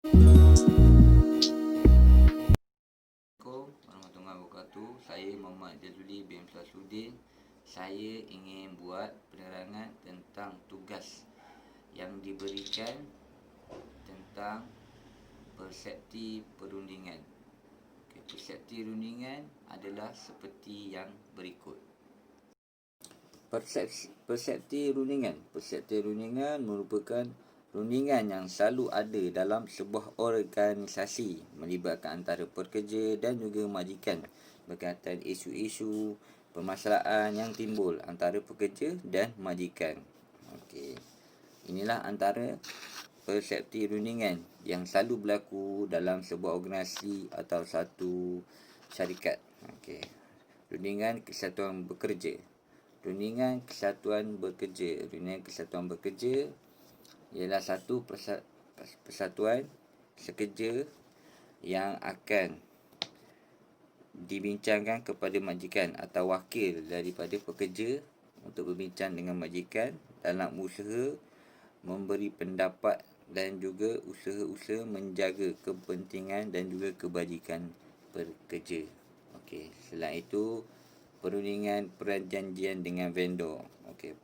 Assalamualaikum warahmatullahi wabarakatuh. Saya Muhammad Jazuli bin Sasuddin. Saya ingin buat penerangan tentang tugas yang diberikan tentang persepti perundingan. Persepti perundingan adalah seperti yang berikut. Persepti rundingan merupakan rundingan yang selalu ada dalam sebuah organisasi melibatkan antara pekerja dan juga majikan berkaitan isu-isu permasalahan yang timbul antara pekerja dan majikan. Okey. Inilah antara persepti rundingan yang selalu berlaku dalam sebuah organisasi atau satu syarikat. Okey. Rundingan kesatuan bekerja. Rundingan kesatuan bekerja ialah satu persatuan sekerja yang akan dibincangkan kepada majikan atau wakil daripada pekerja untuk berbincang dengan majikan dalam usaha memberi pendapat dan juga usaha-usaha menjaga kepentingan dan juga kebajikan pekerja. Okey, selain itu perundingan perjanjian dengan vendor. Okey,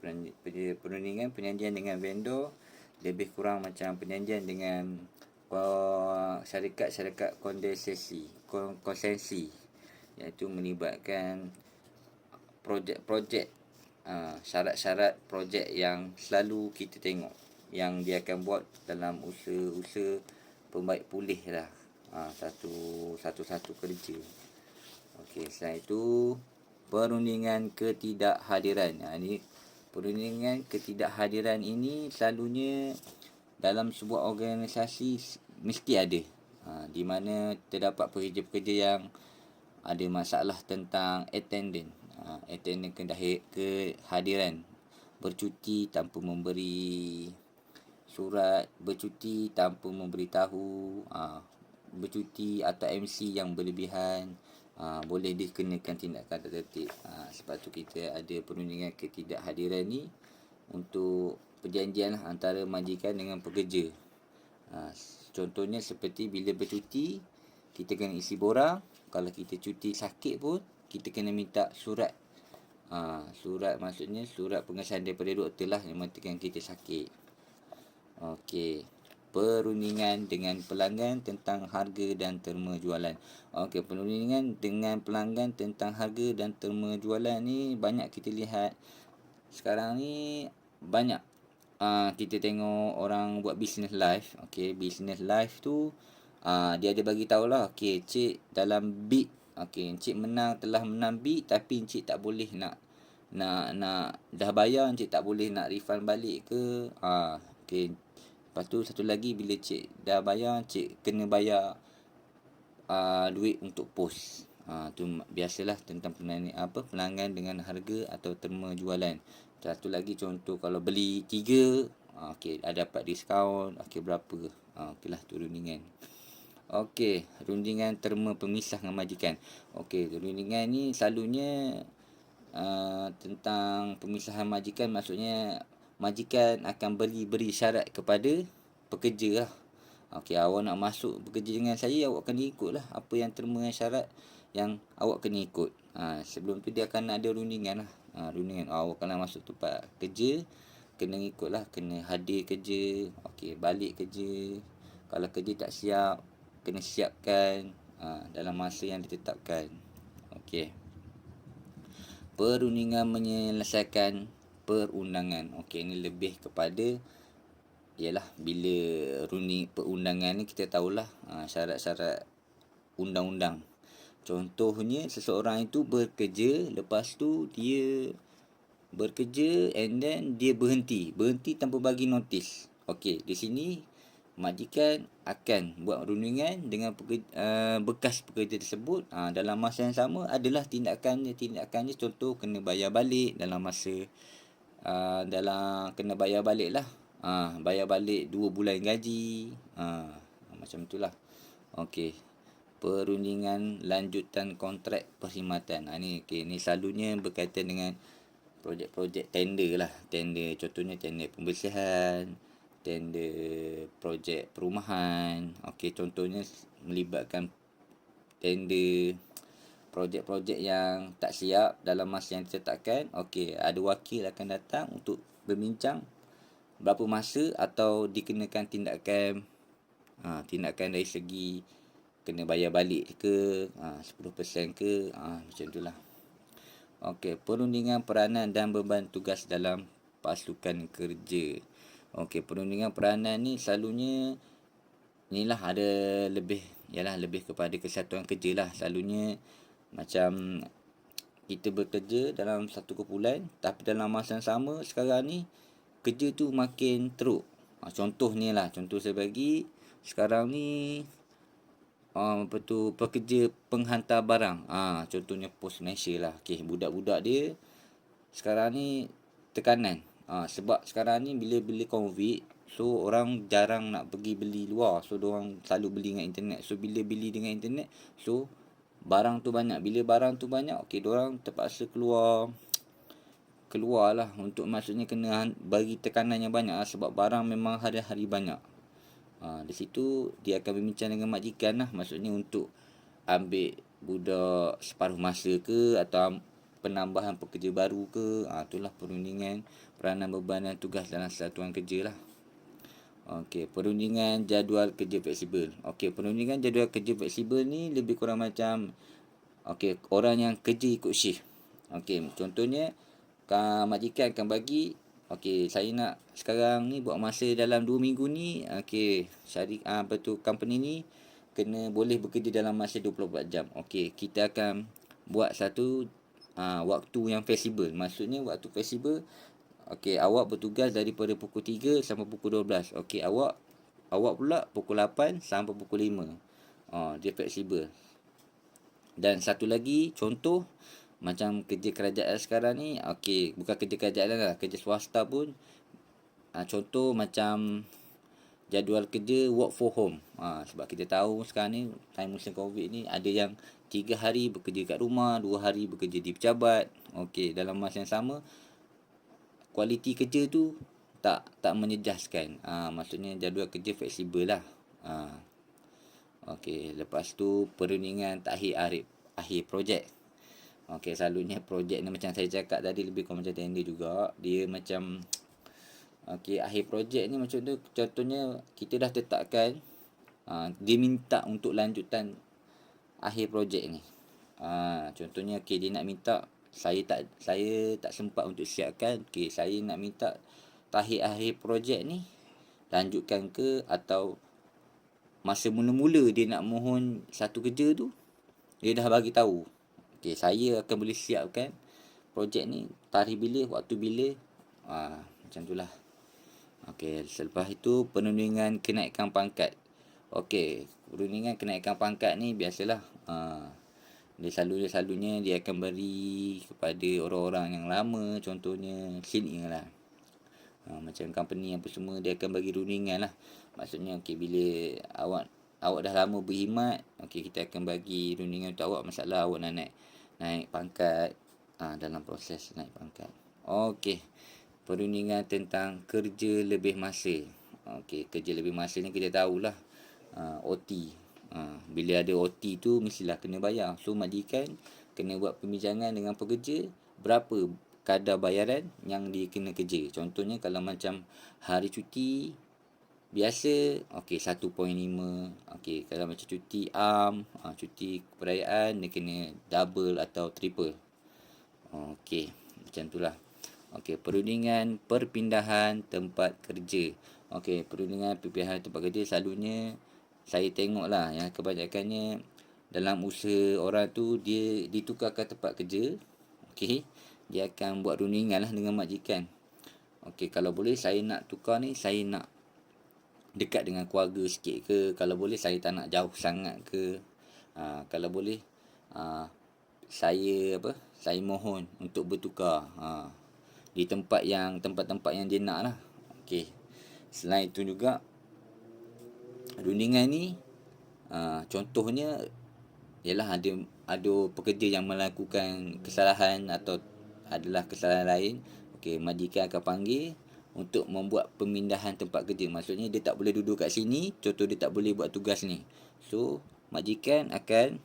perundingan perjanjian dengan vendor lebih kurang macam perjanjian dengan syarikat-syarikat konsensi iaitu melibatkan projek-projek syarat-syarat projek yang selalu kita tengok yang dia akan buat dalam usaha-usaha pembaik pulih lah. Satu-satu kerja. Okey, selain itu perundingan ketidakhadiran. Ini perundingan ketidakhadiran ini selalunya dalam sebuah organisasi mesti ada. Di mana terdapat pekerja-pekerja yang ada masalah tentang attendance. Kehadiran. Bercuti tanpa memberi surat, bercuti tanpa memberitahu, bercuti atau MC yang berlebihan, boleh dikenakan tindakan tertentu. Sebab tu kita ada perundingan ketidakhadiran ni untuk perjanjian antara majikan dengan pekerja. Contohnya seperti bila bercuti, kita kena isi borang. Kalau kita cuti sakit pun, kita kena minta surat. Surat maksudnya surat pengesahan daripada doktor lah yang mengatakan kita sakit. Okey. Perundingan dengan pelanggan tentang harga dan terma jualan. Okey, perundingan dengan pelanggan tentang harga dan terma jualan ni banyak kita lihat. Sekarang ni banyak kita tengok orang buat business live. Okey, business live tu dia ada bagi tahulah, okey, cik dalam bid, okey, encik telah menang bid tapi encik tak boleh nak dah bayar, encik tak boleh nak refund balik ke. Okey. Lepas tu satu lagi, bila cik dah bayar, cik kena bayar duit untuk pos. Tu biasalah tentang pelanggan dengan harga atau terma jualan. Satu lagi contoh, kalau beli 3, okey, ada dapat diskaun, okey, berapa. Okeylah, tu rundingan. Okey, rundingan terma pemisah dengan majikan. Okey, rundingan ni selalunya tentang pemisahan majikan, maksudnya majikan akan beri syarat kepada pekerja lah. Okey, awak nak masuk bekerja dengan saya, awak kena ikut lah apa yang terma syarat yang awak kena ikut. Sebelum tu dia akan ada rundingan lah. Rundingan, awak kalau masuk tempat kerja, kena ikut lah, kena hadir kerja, okey, balik kerja. Kalau kerja tak siap, kena siapkan dalam masa yang ditetapkan. Okey. Perundingan menyelesaikan perundangan. Okey, ini lebih kepada ialah bila perundangan ni kita tahulah syarat-syarat undang-undang. Contohnya seseorang itu bekerja, lepas tu dia bekerja and then dia berhenti tanpa bagi notis. Okey, di sini majikan akan buat rundingan dengan bekas pekerja tersebut. Dalam masa yang sama adalah tindakannya contoh kena bayar balik dalam masa kena bayar balik lah. Bayar balik 2 bulan gaji. Macam itulah. Okey. Perundingan lanjutan kontrak perkhidmatan. Ni selalunya berkaitan dengan projek-projek tender lah. Tender, contohnya tender pembersihan, tender projek perumahan. Okey, contohnya melibatkan tender projek-projek yang tak siap dalam masa yang ditetapkan. Okey, ada wakil akan datang untuk berbincang berapa masa atau dikenakan tindakan dari segi kena bayar balik ke 10% ke macam itulah. Okey, perundingan peranan dan beban tugas dalam pasukan kerja. Okey, perundingan peranan ni selalunya inilah ada lebih kepada kesatuan kerja lah. Selalunya macam kita bekerja dalam satu kumpulan, tapi dalam masa yang sama sekarang ni kerja tu makin teruk. Contoh saya bagi sekarang ni pekerja penghantar barang. Contohnya Pos Malaysia lah. Okey, budak-budak dia sekarang ni tekanan. Sebab sekarang ni bila COVID, so orang jarang nak pergi beli luar. So diorang selalu beli dengan internet. So bila beli dengan internet, so barang tu banyak. Bila barang tu banyak, okey, diorang terpaksa keluar lah untuk maksudnya kena bagi tekanan yang banyak lah, sebab barang memang hari-hari banyak. Di situ dia akan berbincang dengan majikan lah, maksudnya untuk ambil budak separuh masa ke atau penambahan pekerja baru ke. Itulah perundingan peranan beban dan tugas dalam satuan kerja lah. Okey, perundingan jadual kerja fleksibel. Okey, perundingan jadual kerja fleksibel ni lebih kurang macam orang yang kerja ikut shift. Okey, contohnya majikan akan bagi, saya nak sekarang ni buat masa dalam 2 minggu ni, company ni kena boleh bekerja dalam masa 24 jam. Okey, kita akan buat satu waktu yang fleksibel. Maksudnya waktu fleksibel, awak bertugas daripada pukul 3 sampai pukul 12. Okey, awak pula pukul 8 sampai pukul 5. Dia fleksibel. Dan satu lagi contoh macam kerja kerajaan sekarang ni, bukan kerja kerajaan lah, kerja swasta pun. Contoh macam jadual kerja work for home. Sebab kita tahu sekarang ni time musim COVID ni ada yang 3 hari bekerja kat rumah, 2 hari bekerja di pejabat. Dalam masa yang sama kualiti kerja tu tak menjejaskan. Maksudnya jadual kerja fleksibel lah. Lepas tu perundingan akhir projek. Selalunya projek ni macam saya cakap tadi lebih kurang macam tender juga. Dia macam akhir projek ni macam tu, contohnya kita dah tetapkan dia minta untuk lanjutan akhir projek ni. Contohnya dia nak minta saya tak sempat untuk siapkan. Saya nak minta akhir projek ni lanjutkan ke, atau masa mula-mula dia nak mohon satu kerja tu dia dah bagi tahu. Saya akan boleh siapkan projek ni tarikh bila, waktu bila. Macam itulah. Selepas itu perundingan kenaikan pangkat. Perundingan kenaikan pangkat ni biasalah. Dia selalunya dia akan beri kepada orang-orang yang lama, contohnya senior lah. Macam company apa semua, dia akan bagi rundingan lah. Maksudnya bila awak dah lama berkhidmat, kita akan bagi rundingan untuk awak masalah awak nak naik pangkat, dalam proses naik pangkat. Perundingan tentang kerja lebih masa. Kerja lebih masa ni kita tahulah, OT. Bila ada OT tu mestilah kena bayar. So majikan kena buat perbincangan dengan pekerja berapa kadar bayaran yang dia kena kerja. Contohnya kalau macam hari cuti biasa 1.5. Kalau macam cuti cuti perayaan, dia kena double atau triple. Macam itulah. Perundingan perpindahan tempat kerja. Perundingan perpindahan tempat kerja selalunya saya tengoklah yang kebanyakannya dalam usaha orang tu, dia ditukarkan tempat kerja. Dia akan buat rundingan lah dengan majikan. Kalau boleh saya nak tukar ni, saya nak dekat dengan keluarga sikit ke, kalau boleh saya tak nak jauh sangat ke. Kalau boleh saya mohon untuk bertukar di tempat-tempat yang dia nak lah. Selain itu juga rundingan ni contohnya ialah ada pekerja yang melakukan kesalahan atau adalah kesalahan lain. Majikan akan panggil untuk membuat pemindahan tempat kerja. Maksudnya dia tak boleh duduk kat sini, contoh dia tak boleh buat tugas ni. So, majikan akan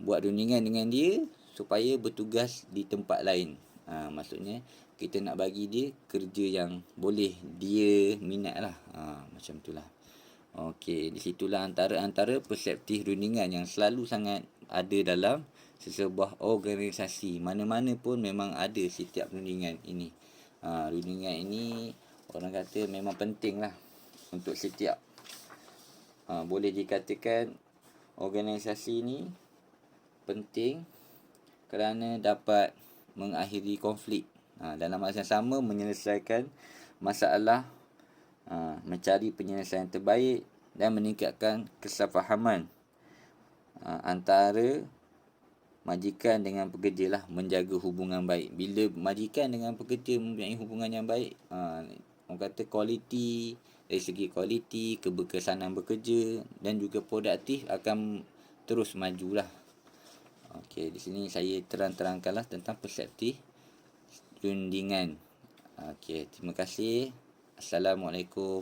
buat rundingan dengan dia supaya bertugas di tempat lain. Maksudnya kita nak bagi dia kerja yang boleh dia minat lah. Macam tu lah. Okey, di situlah antara perseptif rundingan yang selalu sangat ada dalam sesebuah organisasi. Mana-mana pun memang ada setiap rundingan ini. Rundingan ini orang kata memang penting lah untuk setiap. Boleh dikatakan organisasi ni penting kerana dapat mengakhiri konflik. Dalam masa yang sama menyelesaikan masalah, mencari penyelesaian terbaik dan meningkatkan kesefahaman antara majikan dengan pekerja lah, menjaga hubungan baik. Bila majikan dengan pekerja mempunyai hubungan yang baik, orang kata kualiti, dari segi kualiti, keberkesanan bekerja dan juga produktif akan terus majulah. Okey, di sini saya terangkanlah tentang perseptif rundingan. Okey, terima kasih. Assalamualaikum.